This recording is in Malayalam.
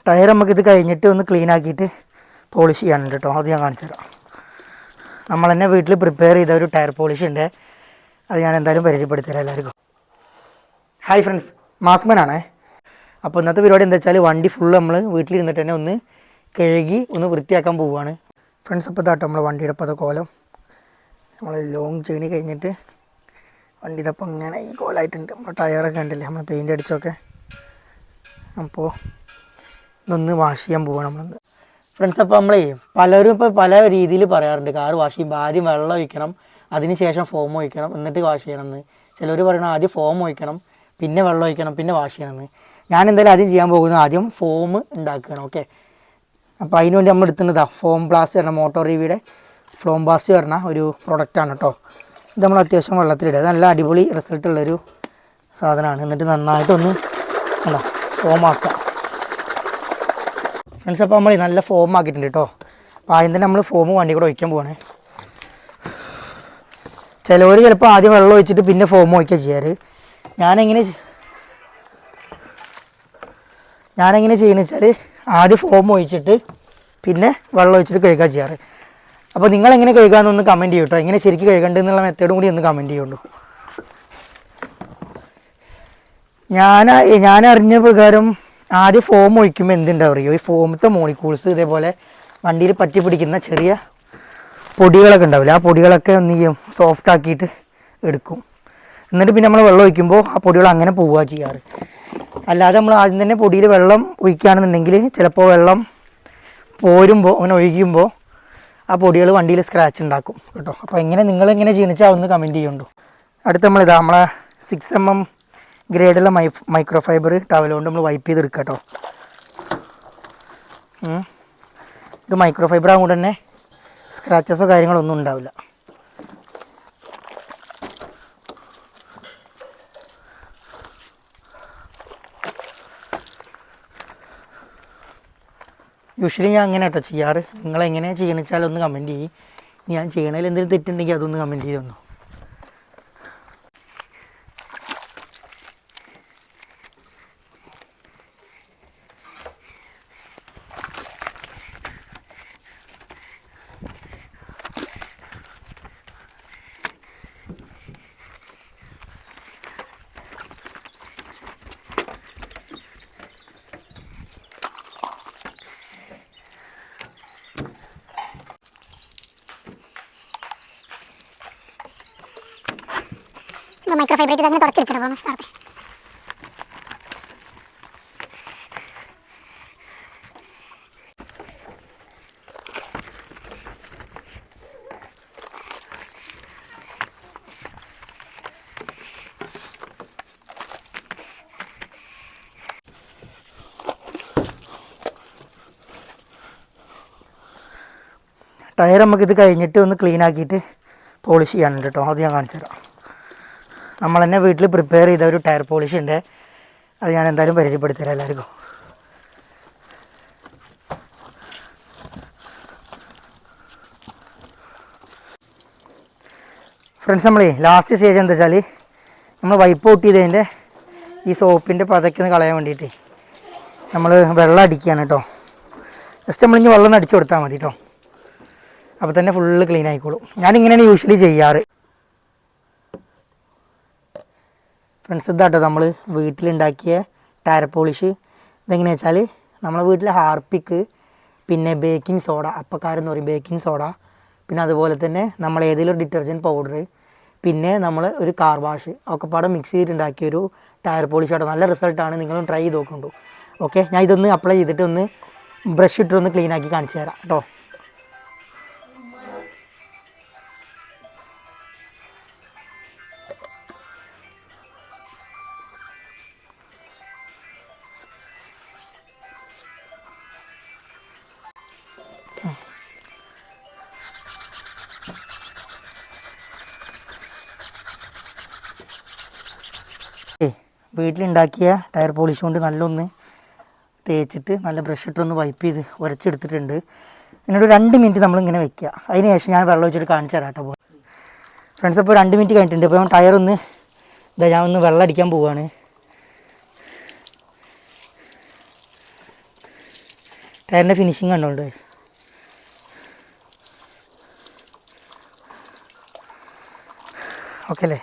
ടയർ നമുക്കിത് കഴിഞ്ഞിട്ട് ഒന്ന് ക്ലീൻ ആക്കിയിട്ട് പോളിഷ് ചെയ്യാനുണ്ട് കേട്ടോ. അത് ഞാൻ കാണിച്ചു തരാം. നമ്മൾ തന്നെ വീട്ടിൽ പ്രിപ്പയർ ചെയ്ത ഒരു ടയർ പോളിഷ് ഉണ്ട്. അത് ഞാൻ എന്തായാലും പരിചയപ്പെടുത്തി തരാം എല്ലാവർക്കും. ഹായ് ഫ്രണ്ട്സ്, മാസ്മനാണേ. അപ്പോൾ ഇന്നത്തെ പരിപാടി എന്താ വെച്ചാൽ വണ്ടി ഫുള്ള് നമ്മൾ വീട്ടിലിരുന്നിട്ട് തന്നെ ഒന്ന് കഴുകി ഒന്ന് വൃത്തിയാക്കാൻ പോവുകയാണ് ഫ്രണ്ട്സ്. അപ്പോൾ ഇതാട്ടോ നമ്മളെ വണ്ടിയുടെ ഇപ്പോൾ കോലം. നമ്മൾ ലോങ് ജേണി കഴിഞ്ഞിട്ട് വണ്ടി ഇതപ്പോൾ ഇങ്ങനെ ഈ കോലമായിട്ടുണ്ട്. നമ്മൾ ടയറൊക്കെ ഉണ്ടല്ലേ, നമ്മൾ പെയിൻ്റ് അടിച്ചൊക്കെ. അപ്പോൾ ഇതൊന്ന് വാഷ് ചെയ്യാൻ പോവുകയാണ് നമ്മളിന്ന് ഫ്രണ്ട്സ്. അപ്പോൾ നമ്മളേ പലരും ഇപ്പോൾ പല രീതിയിൽ പറയാറുണ്ട് കാർ വാഷ് ചെയ്യുമ്പോൾ ആദ്യം വെള്ളം ഒഴിക്കണം, അതിന് ശേഷം ഫോം ഒഴിക്കണം, എന്നിട്ട് വാഷ് ചെയ്യണമെന്ന്. ചിലർ പറയണം ആദ്യം ഫോം ഒഴിക്കണം, പിന്നെ വെള്ളം ഒഴിക്കണം, പിന്നെ വാഷ് ചെയ്യണമെന്ന്. ഞാൻ എന്തായാലും ആദ്യം ചെയ്യാൻ പോകുന്നത് ആദ്യം ഫോം ഉണ്ടാക്കുകയാണ്. ഓക്കെ, അപ്പോൾ അതിന് വേണ്ടി നമ്മൾ എടുക്കുന്നതാണ് ഫോം ബ്ലാസ്റ്റ് പറഞ്ഞ മോട്ടോർ റിവിയുടെ ഫോം ബ്ലാസ്റ്റ് പറഞ്ഞ ഒരു പ്രൊഡക്റ്റാണ് കേട്ടോ. ഇത് നമ്മൾ അത്യാവശ്യം വെള്ളത്തിലിടുക. നല്ല അടിപൊളി റിസൾട്ടുള്ളൊരു സാധനമാണ്. എന്നിട്ട് നന്നായിട്ടൊന്ന് കണ്ടോ ഫോം ആക്കുക ഫ്രണ്ട്സ്. അപ്പോൾ നമ്മൾ നല്ല ഫോം ആക്കിയിട്ടുണ്ട് കേട്ടോ. അപ്പോൾ ആദ്യം തന്നെ നമ്മൾ ഫോം വണ്ടി കൂടെ ഒഴിക്കാൻ പോവാണ്. ചിലവർ ചിലപ്പോൾ ആദ്യം വെള്ളം ഒഴിച്ചിട്ട് പിന്നെ ഫോം ഒഴിക്കുക ചെയ്യാറ്. ഞാനെങ്ങനെ ചെയ്യുന്നത് വെച്ചാൽ ആദ്യം ഫോം ഒഴിച്ചിട്ട് പിന്നെ വെള്ളം ഒഴിച്ചിട്ട് കഴുകുക ചെയ്യാറ്. അപ്പോൾ നിങ്ങളെങ്ങനെ കഴുകാമെന്നൊന്ന് കമൻറ്റ് ചെയ്യും കേട്ടോ. എങ്ങനെ ശരിക്കും കഴുകേണ്ടതെന്നുള്ള മെത്തേഡും കൂടി ഒന്ന് കമൻറ്റ് ചെയ്യുള്ളൂ. ഞാൻ അറിഞ്ഞ പ്രകാരം ആദ്യം ഫോം ഒഴിക്കുമ്പോൾ എന്തുണ്ടാവും അറിയോ, ഈ ഫോമത്തെ മോളിക്യൂൾസ് ഇതേപോലെ വണ്ടിയിൽ പറ്റി പിടിക്കുന്ന ചെറിയ പൊടികളൊക്കെ ഉണ്ടാവില്ല, ആ പൊടികളൊക്കെ ഒന്ന് സോഫ്റ്റ് ആക്കിയിട്ട് എടുക്കും. എന്നിട്ട് പിന്നെ നമ്മൾ വെള്ളം ഒഴിക്കുമ്പോൾ ആ പൊടികൾ അങ്ങനെ പോവുക ചെയ്യാറ്. അല്ലാതെ നമ്മൾ ആദ്യം തന്നെ പൊടിയിൽ വെള്ളം ഒഴിക്കുകയാണെന്നുണ്ടെങ്കിൽ ചിലപ്പോൾ വെള്ളം പോരുമ്പോൾ അങ്ങനെ ഒഴിക്കുമ്പോൾ ആ പൊടികൾ വണ്ടിയിൽ സ്ക്രാച്ച് ഉണ്ടാക്കും കേട്ടോ. അപ്പോൾ നിങ്ങളെങ്ങനെ ചെയ്യണമെന്ന് വെച്ചാൽ ഒന്ന് കമൻറ്റ് ചെയ്യുന്നുണ്ടോ. അടുത്ത് നമ്മളിതാ നമ്മളെ 6mm ഗ്രേഡുള്ള മൈക്രോ ഫൈബർ ടവൽ കൊണ്ട് നമ്മൾ വൈപ്പ് ചെയ്തെടുക്കുക കേട്ടോ. ഇത് മൈക്രോ ഫൈബർ ആകുമ്പോൾ തന്നെ സ്ക്രാച്ചസോ കാര്യങ്ങളൊന്നും ഉണ്ടാവില്ല. യൂഷ്വലി ഞാൻ അങ്ങനെ കേട്ടോ ചെയ്യാറ്. നിങ്ങളെങ്ങനെയാണ് ചെയ്യണമെന്ന് വെച്ചാൽ ഒന്ന് കമൻറ്റ് ചെയ്യും. ഞാൻ ചെയ്യണതിൽ എന്തെങ്കിലും തെറ്റുണ്ടെങ്കിൽ അതൊന്ന് കമൻറ്റ് ചെയ്യുന്നു. മൈക്രോ ഫൈബർ തന്നെ തുടച്ചെടുക്കണം. ടയർ നമുക്കിത് കഴിഞ്ഞിട്ട് ഒന്ന് ക്ലീൻ ആക്കിയിട്ട് പോളിഷ് ചെയ്യാനുണ്ട് കേട്ടോ. അത് ഞാൻ കാണിച്ചു തരാം. നമ്മൾ തന്നെ വീട്ടിൽ പ്രിപ്പയർ ചെയ്ത ഒരു ടയർ പോളിഷ് ഉണ്ട്. അത് ഞാൻ എന്തായാലും പരിചയപ്പെടുത്തി തരാം എല്ലാവർക്കും. ഫ്രണ്ട്സ്, നമ്മളേ ലാസ്റ്റ് സ്റ്റേജ് എന്താ വെച്ചാൽ നമ്മൾ വൈപ്പ് ഔട്ട് ചെയ്തതിൻ്റെ ഈ സോപ്പിൻ്റെ പതയ്ക്കൊന്ന് കളയാൻ വേണ്ടിയിട്ട് നമ്മൾ വെള്ളം അടിക്കുകയാണ് കേട്ടോ. ജസ്റ്റ് നമ്മളിഞ്ഞ് വെള്ളം ഒന്ന് അടിച്ചു കൊടുത്താൽ മതി കേട്ടോ. അപ്പോൾ തന്നെ ഫുള്ള് ക്ലീൻ ആയിക്കോളും. ഞാനിങ്ങനെയാണ് യൂഷ്വലി ചെയ്യാറ് ഫ്രണ്ട്സ്. ഇതാട്ടോ നമ്മൾ വീട്ടിലുണ്ടാക്കിയ ടയർ പോളിഷ്. ഇതെങ്ങനെയാ വെച്ചാൽ നമ്മളെ വീട്ടിലെ ഹാർപ്പിക്ക്, പിന്നെ ബേക്കിംഗ് സോഡ, അപ്പക്കാരെന്ന് പറയും ബേക്കിംഗ് സോഡ, പിന്നെ അതുപോലെ തന്നെ നമ്മൾ ഏതെങ്കിലും ഒരു ഡിറ്റർജൻറ്റ് പൗഡർ, പിന്നെ നമ്മൾ ഒരു കാർ വാഷ് ഒക്കെ പാടെ മിക്സ് ചെയ്തിട്ടുണ്ടാക്കിയൊരു ടയർ പോളിഷ് ആട്ടോ. നല്ല റിസൾട്ടാണ്, നിങ്ങളും ട്രൈ ചെയ്ത് നോക്കുന്നുണ്ടോ. ഓക്കെ, ഞാൻ ഇതൊന്ന് അപ്ലൈ ചെയ്തിട്ട് ഒന്ന് ബ്രഷ് ഇട്ടൊന്ന് ക്ലീൻ ആക്കി കാണിച്ചു തരാം കേട്ടോ. വീട്ടിലുണ്ടാക്കിയ ടയർ പോളിഷ് കൊണ്ട് നല്ലൊന്ന് തേച്ചിട്ട് നല്ല ബ്രഷ് ഇട്ടൊന്ന് വൈപ്പ് ചെയ്ത് ഉരച്ചെടുത്തിട്ടുണ്ട്. എന്നോട് 2 മിനിറ്റ് നമ്മളിങ്ങനെ വെക്കുക. അതിന് ശേഷം ഞാൻ വെള്ളം ഒഴിച്ചിട്ട് കാണിച്ചു തരാം കേട്ടോ ഫ്രണ്ട്സ്. അപ്പോൾ 2 മിനിറ്റ് കഴിഞ്ഞിട്ടുണ്ട്. അപ്പോൾ ടയറൊന്ന് ഞാൻ ഒന്ന് വെള്ളം അടിക്കാൻ പോവുകയാണ്. ടയറിൻ്റെ ഫിനിഷിങ് കണ്ടോണ്ട് ഓക്കെ അല്ലേ.